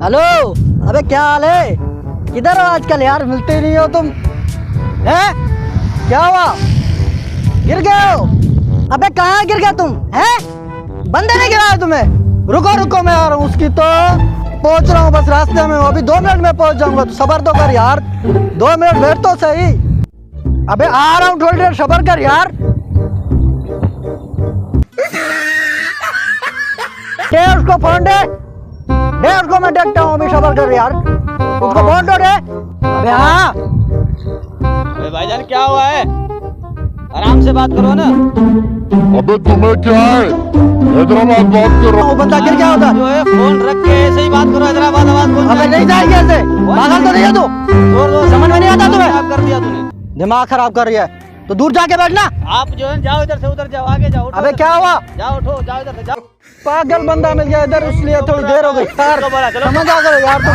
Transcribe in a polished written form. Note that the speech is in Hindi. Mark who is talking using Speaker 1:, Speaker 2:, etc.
Speaker 1: हेलो। अबे क्या हाल है? किधर हो आजकल यार? मिलते नहीं हो तुम। हैं? क्या हुआ? गिर गए हो? अबे कहाँ गिर गया तुम? हैं? बंदे ने गिराया तुम्हें? रुको रुको, मैं आ रहा हूँ। उसकी तो पहुंच रहा हूँ, बस रास्ते में हूँ। अभी 2 मिनट में पहुंच जाऊंगा। तो सबर तो कर यार, 2 मिनट बैठ तो सही। अबे आ रहा हूँ, थोड़ी देर सबर कर यार। दे उसको फोन दे उसको, मैं देखता हूँ। अभी सबर कर यार, उसको फोन तो दे। अबे हाँ।
Speaker 2: अबे भाईजान क्या हुआ है? आराम से बात करो ना।
Speaker 3: अबे तुम्हें क्या है? हैदराबाद बात करो।
Speaker 1: वो बंदा गिर गया उधर।
Speaker 2: जो है फोन रख के ऐसे ही बात करो। हैदराबाद आवाज बोल।
Speaker 1: अबे नहीं जाएगी ऐसे, पागल तो नहीं है तू?
Speaker 2: जोर जोर
Speaker 1: समझ में नहीं आता तुम्हें?
Speaker 2: खराब कर दिया तूने।
Speaker 1: दिमाग खराब कर रही है तो दूर जाके बैठना।
Speaker 2: आप जो है जाओ इधर से, उधर जाओ, आगे जाओ। उठो
Speaker 1: अबे
Speaker 2: इधर
Speaker 1: क्या
Speaker 2: से।
Speaker 1: हुआ?
Speaker 2: जाओ उठो, जाओ इधर से जाओ।
Speaker 1: पागल बंदा मिल गया इधर, इसलिए थोड़ी देर हो गई यार।
Speaker 2: चलो, चलो।
Speaker 1: समझ आ गए यार तुम।